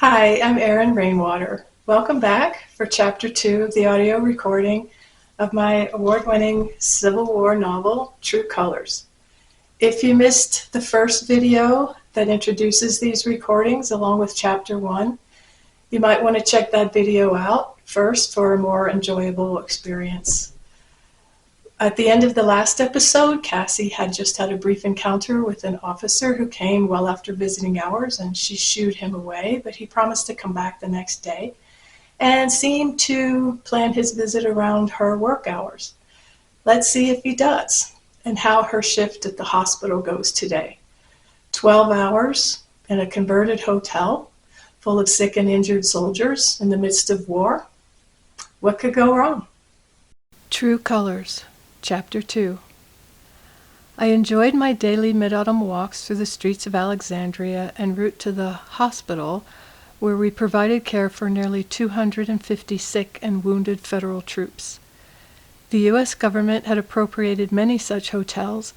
Hi, I'm Erin Rainwater. Welcome back for Chapter 2 of the audio recording of my award-winning Civil War novel, True Colors. If you missed the first video that introduces these recordings along with Chapter 1, you might want to check that video out first for a more enjoyable experience. At the end of the last episode, Cassie had just had a brief encounter with an officer who came well after visiting hours, and she shooed him away, but he promised to come back the next day and seemed to plan his visit around her work hours. Let's see if he does and how her shift at the hospital goes today. 12 hours in a converted hotel full of sick and injured soldiers in the midst of war. What could go wrong? True Colors, Chapter 2. I enjoyed my daily mid-autumn walks through the streets of Alexandria en route to the hospital, where we provided care for nearly 250 sick and wounded federal troops. The U.S. government had appropriated many such hotels,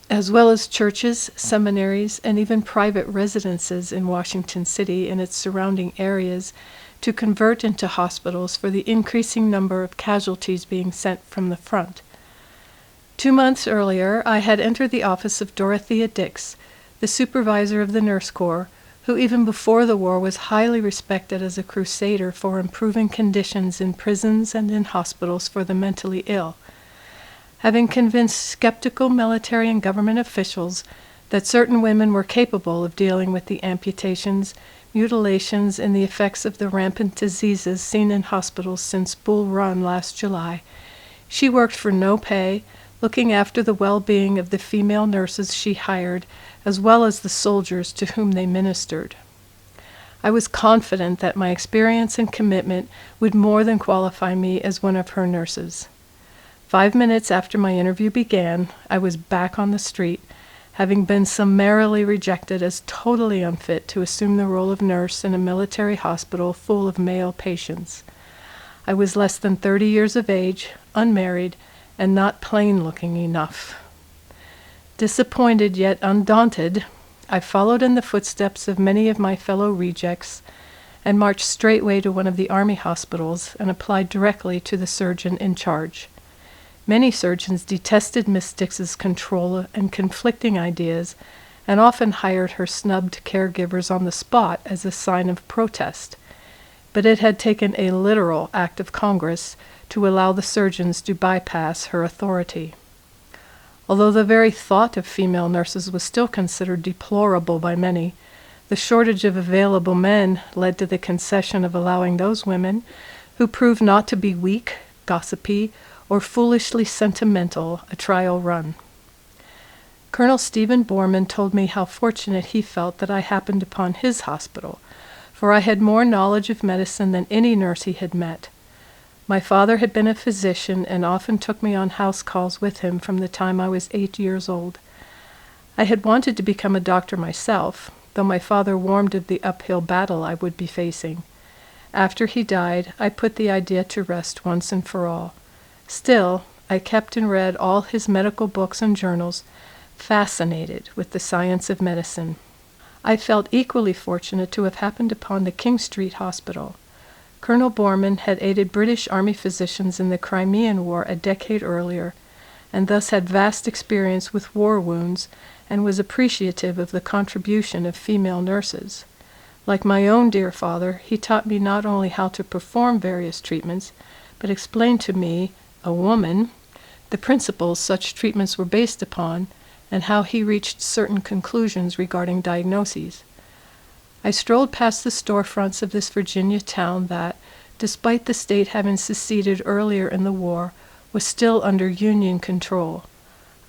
as well as churches, seminaries, and even private residences in Washington City and its surrounding areas to convert into hospitals for the increasing number of casualties being sent from the front. 2 months earlier, I had entered the office of Dorothea Dix, the supervisor of the Nurse Corps, who even before the war was highly respected as a crusader for improving conditions in prisons and in hospitals for the mentally ill. Having convinced skeptical military and government officials that certain women were capable of dealing with the amputations, mutilations, and the effects of the rampant diseases seen in hospitals since Bull Run last July, she worked for no pay, looking after the well-being of the female nurses she hired, as well as the soldiers to whom they ministered. I was confident that my experience and commitment would more than qualify me as one of her nurses. 5 minutes after my interview began, I was back on the street, having been summarily rejected as totally unfit to assume the role of nurse in a military hospital full of male patients. I was less than 30 years of age, unmarried, and not plain-looking enough. Disappointed yet undaunted, I followed in the footsteps of many of my fellow rejects and marched straightway to one of the Army hospitals and applied directly to the surgeon in charge. Many surgeons detested Miss Dix's control and conflicting ideas and often hired her snubbed caregivers on the spot as a sign of protest. But it had taken a literal act of Congress to allow the surgeons to bypass her authority. Although the very thought of female nurses was still considered deplorable by many, the shortage of available men led to the concession of allowing those women who proved not to be weak, gossipy, or foolishly sentimental a trial run. Colonel Stephen Borman told me how fortunate he felt that I happened upon his hospital, for I had more knowledge of medicine than any nurse he had met. My father had been a physician and often took me on house calls with him from the time I was 8 years old. I had wanted to become a doctor myself, though my father warned of the uphill battle I would be facing. After he died, I put the idea to rest once and for all. Still, I kept and read all his medical books and journals, fascinated with the science of medicine. I felt equally fortunate to have happened upon the King Street Hospital. Colonel Borman had aided British Army physicians in the Crimean War a decade earlier, and thus had vast experience with war wounds and was appreciative of the contribution of female nurses. Like my own dear father, he taught me not only how to perform various treatments, but explained to me, a woman, the principles such treatments were based upon, and how he reached certain conclusions regarding diagnoses. I strolled past the storefronts of this Virginia town that, despite the state having seceded earlier in the war, was still under Union control.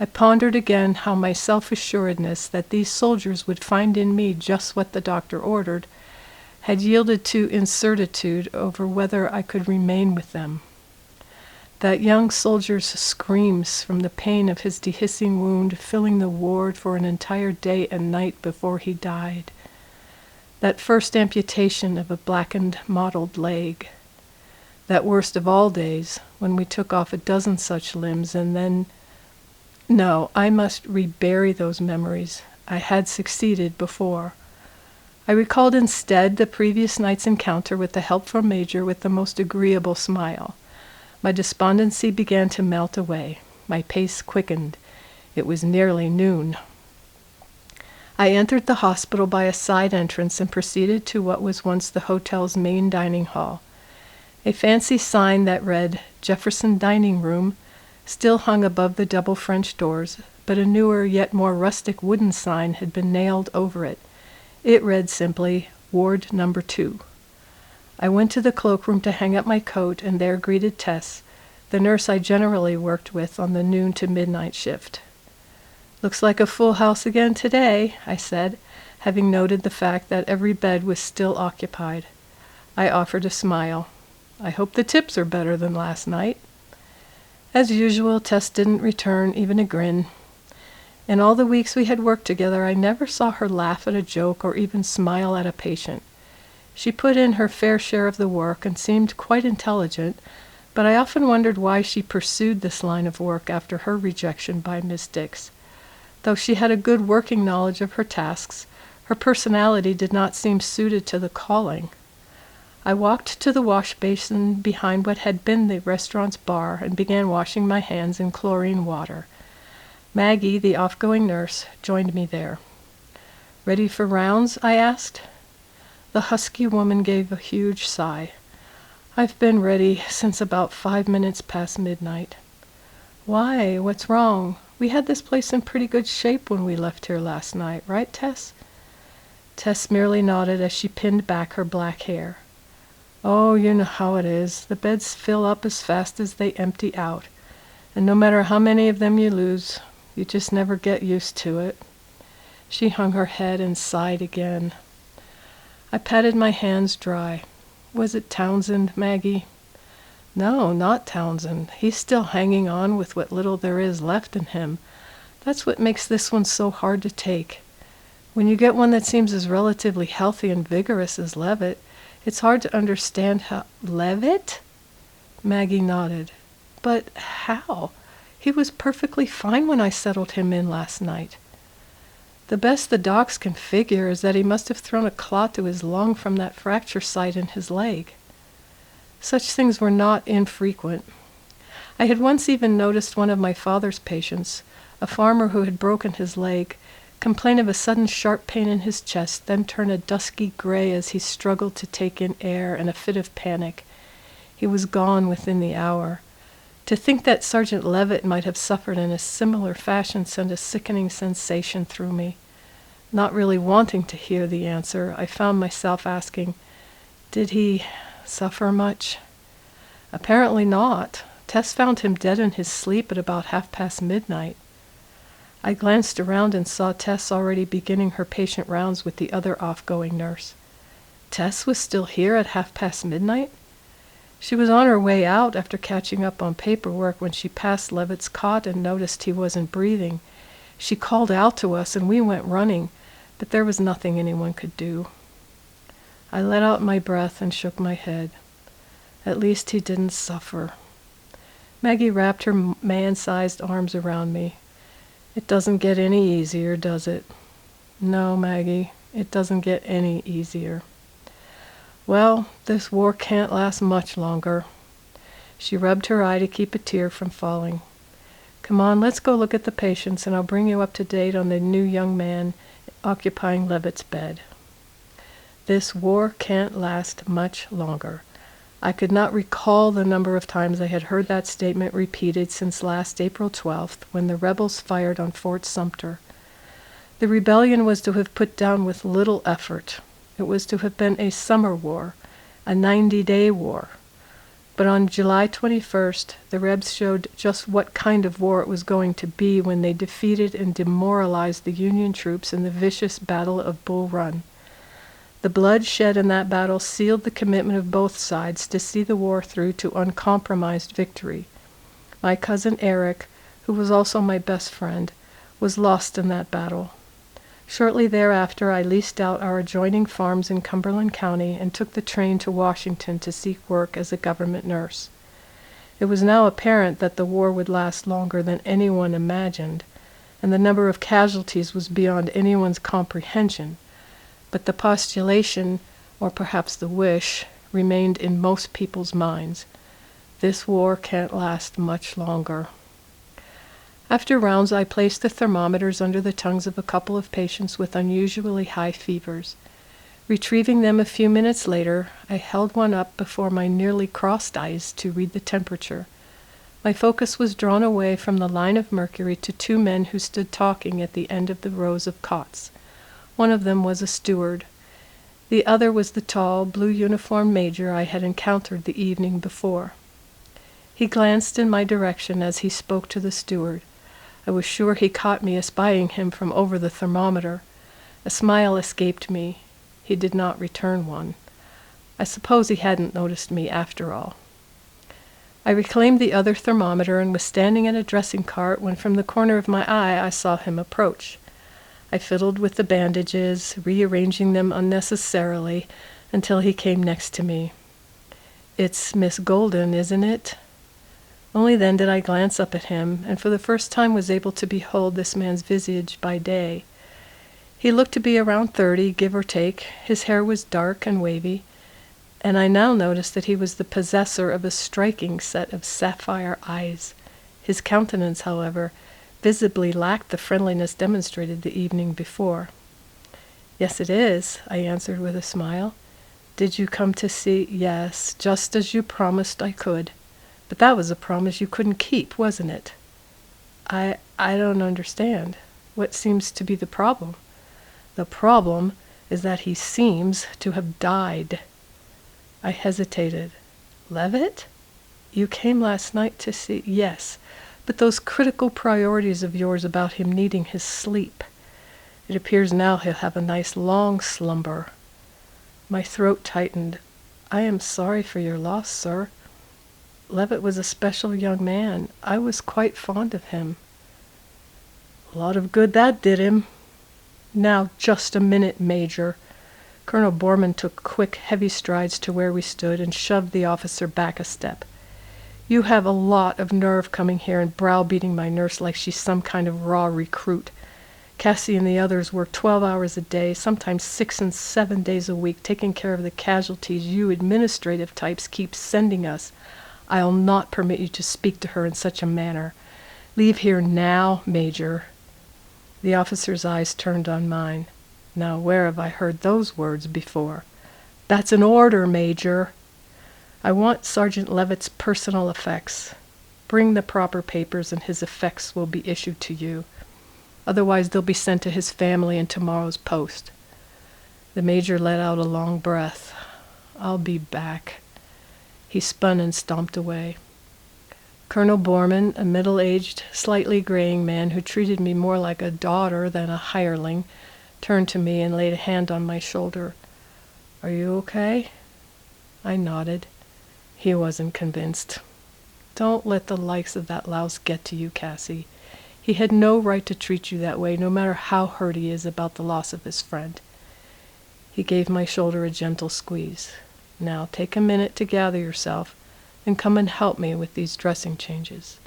I pondered again how my self-assuredness that these soldiers would find in me just what the doctor ordered had yielded to incertitude over whether I could remain with them. That young soldier's screams from the pain of his dehiscing wound filling the ward for an entire day and night before he died. That first amputation of a blackened, mottled leg. That worst of all days, when we took off a dozen such limbs and then... No, I must rebury those memories. I had succeeded before. I recalled instead the previous night's encounter with the helpful Major with the most agreeable smile. My despondency began to melt away. My pace quickened. It was nearly noon. I entered the hospital by a side entrance and proceeded to what was once the hotel's main dining hall. A fancy sign that read Jefferson Dining Room still hung above the double French doors, but a newer yet more rustic wooden sign had been nailed over it. It read simply, Ward Number 2. I went to the cloakroom to hang up my coat, and there greeted Tess, the nurse I generally worked with on the noon to midnight shift. "Looks like a full house again today," I said, having noted the fact that every bed was still occupied. I offered a smile. "I hope the tips are better than last night." As usual, Tess didn't return even a grin. In all the weeks we had worked together, I never saw her laugh at a joke or even smile at a patient. She put in her fair share of the work and seemed quite intelligent, but I often wondered why she pursued this line of work after her rejection by Miss Dix. Though she had a good working knowledge of her tasks, her personality did not seem suited to the calling. I walked to the wash basin behind what had been the restaurant's bar and began washing my hands in chlorine water. Maggie, the off-going nurse, joined me there. "Ready for rounds?" I asked. The husky woman gave a huge sigh. "I've been ready since about 5 minutes past midnight." "Why? What's wrong? We had this place in pretty good shape when we left here last night, right, Tess?" Tess merely nodded as she pinned back her black hair. "Oh, you know how it is. The beds fill up as fast as they empty out, and no matter how many of them you lose, you just never get used to it." She hung her head and sighed again. I patted my hands dry. "Was it Townsend, Maggie?" "No, not Townsend. He's still hanging on with what little there is left in him. That's what makes this one so hard to take. When you get one that seems as relatively healthy and vigorous as Levitt, it's hard to understand how—" "Levitt?" Maggie nodded. "But how? He was perfectly fine when I settled him in last night." "The best the docs can figure is that he must have thrown a clot to his lung from that fracture site in his leg." Such things were not infrequent. I had once even noticed one of my father's patients, a farmer who had broken his leg, complain of a sudden sharp pain in his chest, then turn a dusky gray as he struggled to take in air in a fit of panic. He was gone within the hour. To think that Sergeant Levitt might have suffered in a similar fashion sent a sickening sensation through me. Not really wanting to hear the answer, I found myself asking, "Did he suffer much?" "Apparently not. Tess found him dead in his sleep at about midnight. I glanced around and saw Tess already beginning her patient rounds with the other off-going nurse. Tess was still here at midnight? She was on her way out after catching up on paperwork when she passed Levitt's cot and noticed he wasn't breathing. She called out to us and we went running, but there was nothing anyone could do." I let out my breath and shook my head. At least he didn't suffer. Maggie wrapped her man-sized arms around me. "It doesn't get any easier, does it?" "No, Maggie, it doesn't get any easier." "Well, this war can't last much longer." She rubbed her eye to keep a tear from falling. "Come on, let's go look at the patients, and I'll bring you up to date on the new young man occupying Levitt's bed." This war can't last much longer. I could not recall the number of times I had heard that statement repeated since last April 12th, when the rebels fired on Fort Sumter. The rebellion was to have put down with little effort. It was to have been a summer war, a 90-day war. But on July 21st, the Rebs showed just what kind of war it was going to be when they defeated and demoralized the Union troops in the vicious Battle of Bull Run. The blood shed in that battle sealed the commitment of both sides to see the war through to uncompromised victory. My cousin Eric, who was also my best friend, was lost in that battle. Shortly thereafter, I leased out our adjoining farms in Cumberland County and took the train to Washington to seek work as a government nurse. It was now apparent that the war would last longer than anyone imagined, and the number of casualties was beyond anyone's comprehension. but the postulation, or perhaps the wish, remained in most people's minds. This war can't last much longer. After rounds, I placed the thermometers under the tongues of a couple of patients with unusually high fevers. Retrieving them a few minutes later, I held one up before my nearly crossed eyes to read the temperature. My focus was drawn away from the line of mercury to two men who stood talking at the end of the rows of cots. One of them was a steward. The other was the tall, blue-uniformed major I had encountered the evening before. He glanced in my direction as he spoke to the steward. I was sure he caught me espying him from over the thermometer. A smile escaped me. He did not return one. I suppose he hadn't noticed me after all. I reclaimed the other thermometer and was standing at a dressing cart when from the corner of my eye I saw him approach. I fiddled with the bandages, rearranging them unnecessarily, until he came next to me. "It's Miss Golden, isn't it?" Only then did I glance up at him, and for the first time was able to behold this man's visage by day. He looked to be around 30, give or take. His hair was dark and wavy, and I now noticed that he was the possessor of a striking set of sapphire eyes. His countenance, however, visibly lacked the friendliness demonstrated the evening before. "Yes, it is," I answered with a smile. "Did you come to see—" "Yes, just as you promised I could. But that was a promise you couldn't keep, wasn't it?" I don't understand. What seems to be the problem?" "The problem is that he seems to have died." I hesitated. "Levitt? You came last night to see—" "Yes, but those critical priorities of yours about him needing his sleep. It appears now he'll have a nice long slumber." My throat tightened. "I am sorry for your loss, sir. Levitt was a special young man. I was quite fond of him." "A lot of good that did him." "Now, just a minute, Major." Colonel Borman took quick, heavy strides to where we stood and shoved the officer back a step. "You have a lot of nerve coming here and browbeating my nurse like she's some kind of raw recruit. Cassie and the others work 12 hours a day, sometimes 6 and 7 days a week, taking care of the casualties you administrative types keep sending us. I'll not permit you to speak to her in such a manner. Leave here now, Major." The officer's eyes turned on mine. Now, where have I heard those words before? "That's an order, Major." "I want Sergeant Levitt's personal effects. Bring the proper papers and his effects will be issued to you. Otherwise they'll be sent to his family in tomorrow's post." The major let out a long breath. "I'll be back." He spun and stomped away. Colonel Borman, a middle-aged, slightly graying man who treated me more like a daughter than a hireling, turned to me and laid a hand on my shoulder. "Are you okay?" I nodded. He wasn't convinced. "Don't let the likes of that louse get to you, Cassie. He had no right to treat you that way, no matter how hurt he is about the loss of his friend." He gave my shoulder a gentle squeeze. "Now take a minute to gather yourself and come and help me with these dressing changes."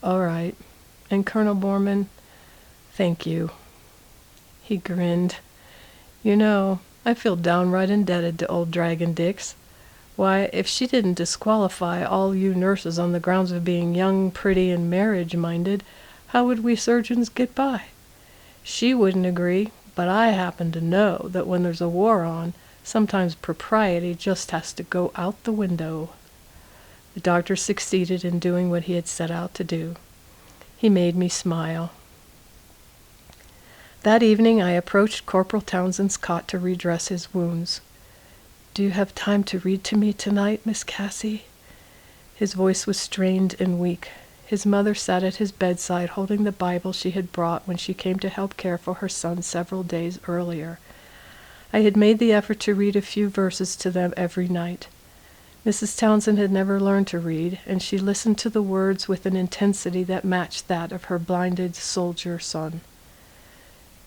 "All right. And Colonel Borman, thank you." He grinned. "You know, I feel downright indebted to old Dragon Dix. Why, if she didn't disqualify all you nurses on the grounds of being young, pretty, and marriage-minded, how would we surgeons get by? She wouldn't agree, but I happen to know that when there's a war on, sometimes propriety just has to go out the window." The doctor succeeded in doing what he had set out to do. He made me smile. That evening I approached Corporal Townsend's cot to redress his wounds. "Do you have time to read to me tonight, Miss Cassie?" His voice was strained and weak. His mother sat at his bedside holding the Bible she had brought when she came to help care for her son several days earlier. I had made the effort to read a few verses to them every night. Mrs. Townsend had never learned to read, and she listened to the words with an intensity that matched that of her blinded soldier son.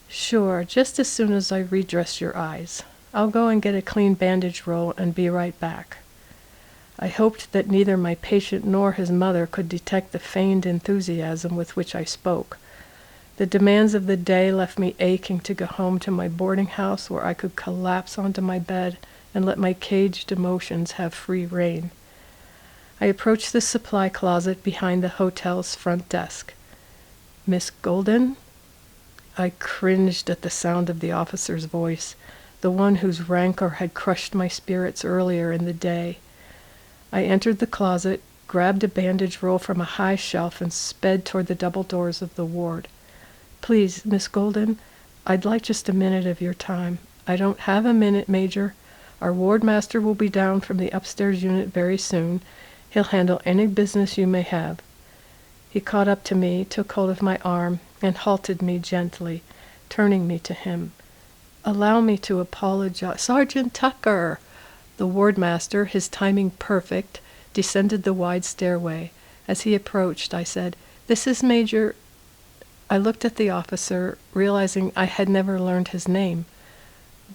"Sure, just as soon as I redress your eyes. I'll go and get a clean bandage roll and be right back." I hoped that neither my patient nor his mother could detect the feigned enthusiasm with which I spoke. The demands of the day left me aching to go home to my boarding house where I could collapse onto my bed and let my caged emotions have free rein. I approached the supply closet behind the hotel's front desk. "Miss Golden?" I cringed at the sound of the officer's voice, the one whose rancor had crushed my spirits earlier in the day. I entered the closet, grabbed a bandage roll from a high shelf, and sped toward the double doors of the ward. "Please, Miss Golden, I'd like just a minute of your time." "I don't have a minute, Major. Our ward master will be down from the upstairs unit very soon. He'll handle any business you may have." He caught up to me, took hold of my arm, and halted me gently, turning me to him. "Allow me to apologize." "Sergeant Tucker!" The ward master, his timing perfect, descended the wide stairway. As he approached, I said, "This is Major—" I looked at the officer, realizing I had never learned his name.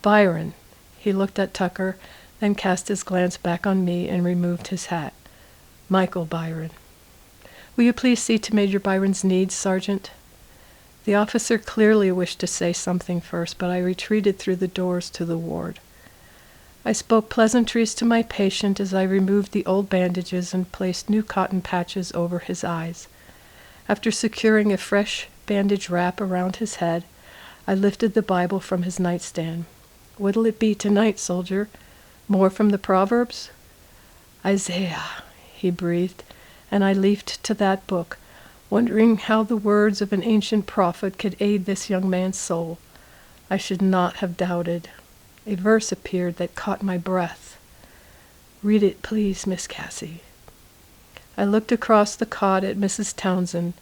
"Byron." He looked at Tucker, then cast his glance back on me and removed his hat. "Michael Byron." "Will you please see to Major Byron's needs, Sergeant?" The officer clearly wished to say something first, but I retreated through the doors to the ward. I spoke pleasantries to my patient as I removed the old bandages and placed new cotton patches over his eyes. After securing a fresh bandage wrap around his head, I lifted the Bible from his nightstand. "What'll it be tonight, soldier? More from the Proverbs?" "Isaiah," he breathed, and I leafed to that book, wondering how the words of an ancient prophet could aid this young man's soul. I should not have doubted. A verse appeared that caught my breath. "Read it, please, Miss Cassie." I looked across the cot at Mrs. Townsend.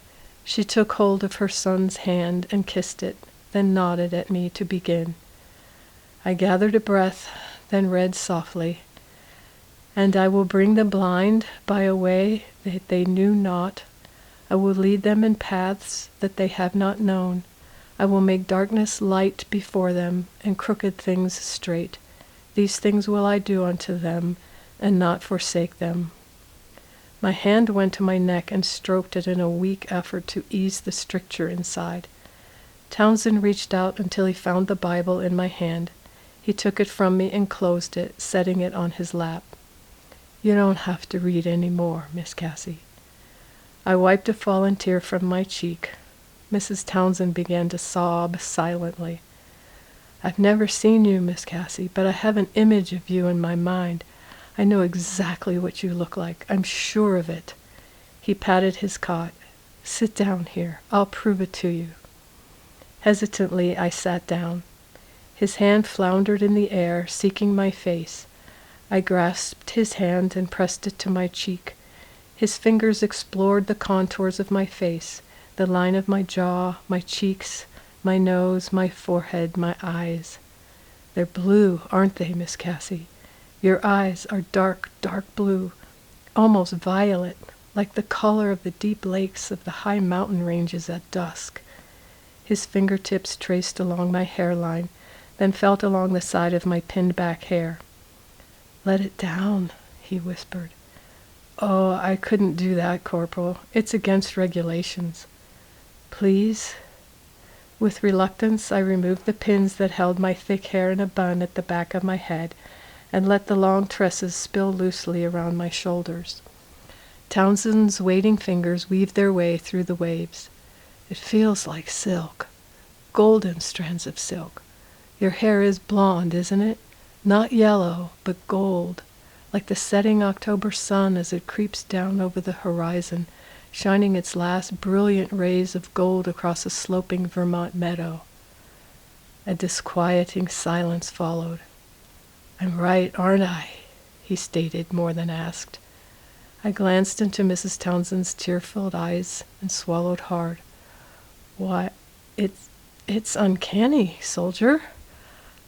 She took hold of her son's hand and kissed it, then nodded at me to begin. I gathered a breath, then read softly, "And I will bring the blind by a way that they knew not. I will lead them in paths that they have not known. I will make darkness light before them, and crooked things straight. These things will I do unto them, and not forsake them." My hand went to my neck and stroked it in a weak effort to ease the stricture inside. Townsend reached out until he found the Bible in my hand. He took it from me and closed it, setting it on his lap. "You don't have to read any more, Miss Cassie." I wiped a fallen tear from my cheek. Mrs. Townsend began to sob silently. "I've never seen you, Miss Cassie, but I have an image of you in my mind. I know exactly what you look like. I'm sure of it." He patted his cot. "Sit down here. I'll prove it to you." Hesitantly, I sat down. His hand floundered in the air, seeking my face. I grasped his hand and pressed it to my cheek. His fingers explored the contours of my face, the line of my jaw, my cheeks, my nose, my forehead, my eyes. "They're blue, aren't they, Miss Cassie? Your eyes are dark, dark blue, almost violet, like the color of the deep lakes of the high mountain ranges at dusk." His fingertips traced along my hairline, then felt along the side of my pinned back hair. "Let it down," he whispered. "Oh, I couldn't do that, Corporal. It's against regulations." "Please?" With reluctance, I removed the pins that held my thick hair in a bun at the back of my head and let the long tresses spill loosely around my shoulders. Townsend's waiting fingers weaved their way through the waves. "It feels like silk, golden strands of silk. Your hair is blonde, isn't it? Not yellow, but gold, like the setting October sun as it creeps down over the horizon, shining its last brilliant rays of gold across a sloping Vermont meadow." A disquieting silence followed. "I'm right, aren't I?" he stated more than asked. I glanced into Mrs. Townsend's tear-filled eyes and swallowed hard. "Why, it's uncanny, soldier.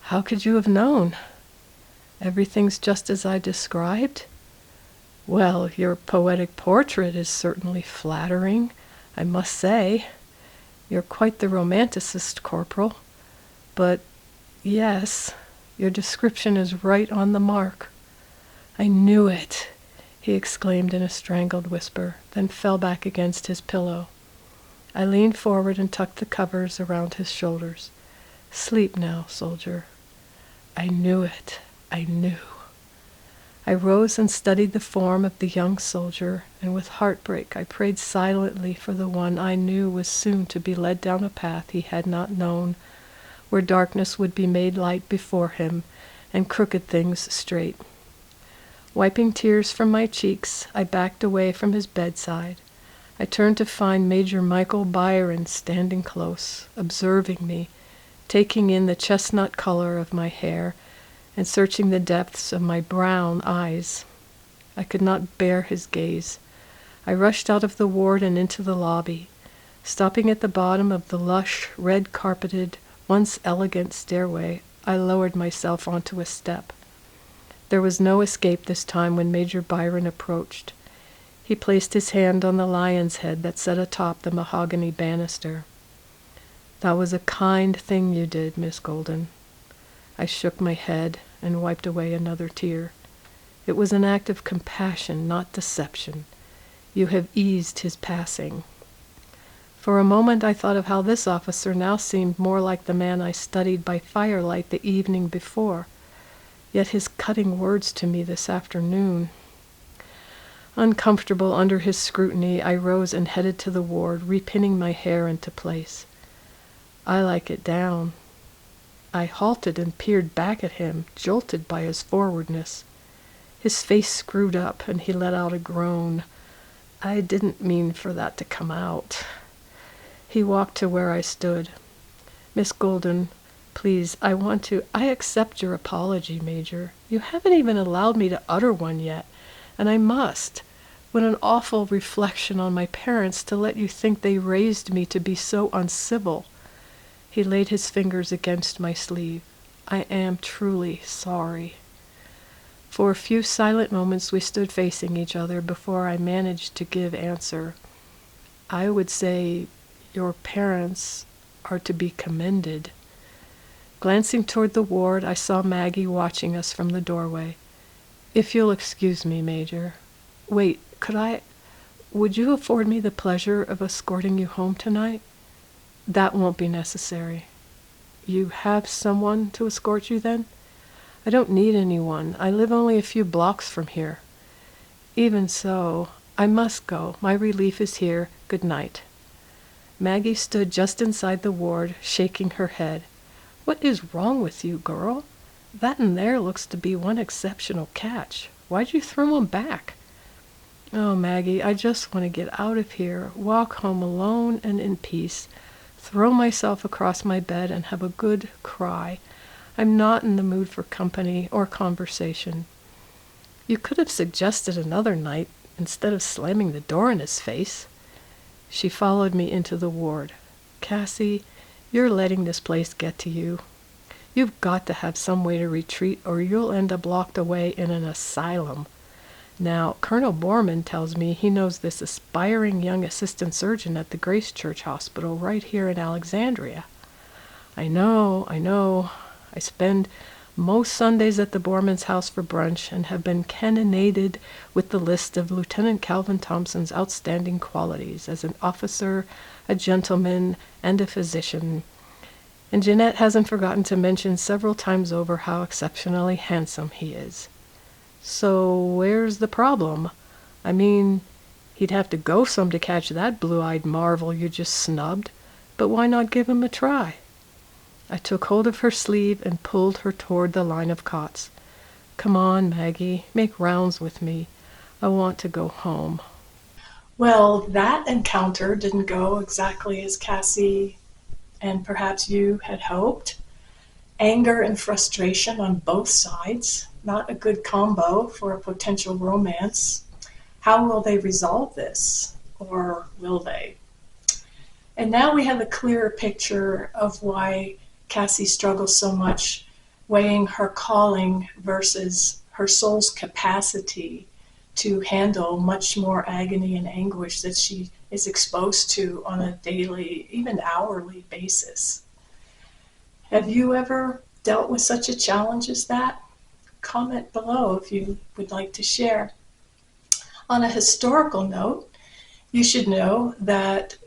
How could you have known? Everything's just as I described?" "Well, your poetic portrait is certainly flattering, I must say. You're quite the romanticist, Corporal. But, yes, your description is right on the mark." "I knew it," he exclaimed in a strangled whisper, then fell back against his pillow. I leaned forward and tucked the covers around his shoulders. Sleep now, soldier. I knew it. I knew. I rose and studied the form of the young soldier, and with heartbreak I prayed silently for the one I knew was soon to be led down a path he had not known, where darkness would be made light before him, and crooked things straight. Wiping tears from my cheeks, I backed away from his bedside. I turned to find Major Michael Byron standing close, observing me, taking in the chestnut color of my hair, and searching the depths of my brown eyes. I could not bear his gaze. I rushed out of the ward and into the lobby. Stopping at the bottom of the lush, red-carpeted, once elegant stairway, I lowered myself onto a step. There was no escape this time when Major Byron approached. He placed his hand on the lion's head that sat atop the mahogany banister. "That was a kind thing you did, Miss Golden." I shook my head and wiped away another tear. "It was an act of compassion, not deception. You have eased his passing." For a moment I thought of how this officer now seemed more like the man I studied by firelight the evening before, yet his cutting words to me this afternoon. Uncomfortable under his scrutiny, I rose and headed to the ward, repinning my hair into place. "I like it down." I halted and peered back at him, jolted by his forwardness. His face screwed up, and he let out a groan. "I didn't mean for that to come out." He walked to where I stood. "Miss Golden, please, I accept your apology, Major. You haven't even allowed me to utter one yet, and I must. What an awful reflection on my parents to let you think they raised me to be so uncivil." He laid his fingers against my sleeve. "I am truly sorry." For a few silent moments we stood facing each other before I managed to give answer. "I would say your parents are to be commended." Glancing toward the ward, I saw Maggie watching us from the doorway. "If you'll excuse me, Major. Wait, would you afford me the pleasure of escorting you home tonight?" "That won't be necessary." "You have someone to escort you, then?" "I don't need anyone. I live only a few blocks from here." "Even so, I must go. My relief is here. Good night." Maggie stood just inside the ward, shaking her head. "What is wrong with you, girl? That in there looks to be one exceptional catch. Why'd you throw him back?" "Oh, Maggie, I just want to get out of here, walk home alone and in peace, throw myself across my bed and have a good cry. I'm not in the mood for company or conversation." "You could have suggested another night instead of slamming the door in his face." She followed me into the ward. "Cassie, you're letting this place get to you. You've got to have some way to retreat or you'll end up locked away in an asylum. Now, Colonel Borman tells me he knows this aspiring young assistant surgeon at the Grace Church Hospital right here in Alexandria." I know. I spend most Sundays at the Borman's house for brunch and have been cannonaded with the list of Lieutenant Calvin Thompson's outstanding qualities as an officer, a gentleman, and a physician. And Jeanette hasn't forgotten to mention several times over how exceptionally handsome he is. So where's the problem? I mean, he'd have to go some to catch that blue-eyed marvel you just snubbed, but why not give him a try? I took hold of her sleeve and pulled her toward the line of cots. "Come on, Maggie, make rounds with me. I want to go home." Well, that encounter didn't go exactly as Cassie and perhaps you had hoped. Anger and frustration on both sides, not a good combo for a potential romance. How will they resolve this? Or will they? And now we have a clearer picture of why Cassie struggles so much, weighing her calling versus her soul's capacity to handle much more agony and anguish that she is exposed to on a daily, even hourly basis. Have you ever dealt with such a challenge as that? Comment below if you would like to share. On a historical note, you should know that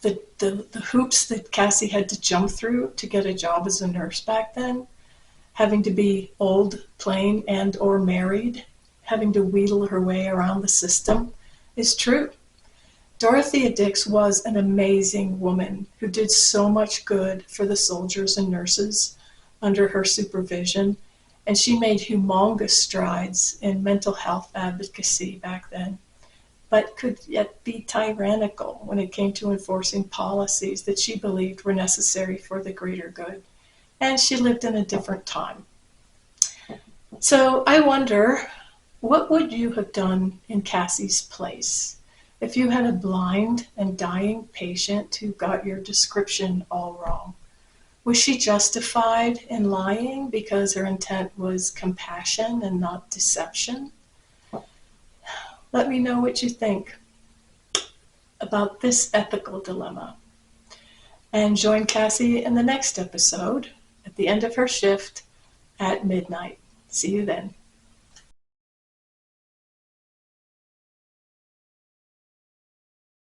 the hoops that Cassie had to jump through to get a job as a nurse back then, having to be old, plain, and or married, having to wheedle her way around the system, is true. Dorothea Dix was an amazing woman who did so much good for the soldiers and nurses under her supervision, and she made humongous strides in mental health advocacy back then, but could yet be tyrannical when it came to enforcing policies that she believed were necessary for the greater good. And she lived in a different time. So I wonder, what would you have done in Cassie's place if you had a blind and dying patient who got your description all wrong? Was she justified in lying because her intent was compassion and not deception? Let me know what you think about this ethical dilemma. And join Cassie in the next episode at the end of her shift at midnight. See you then.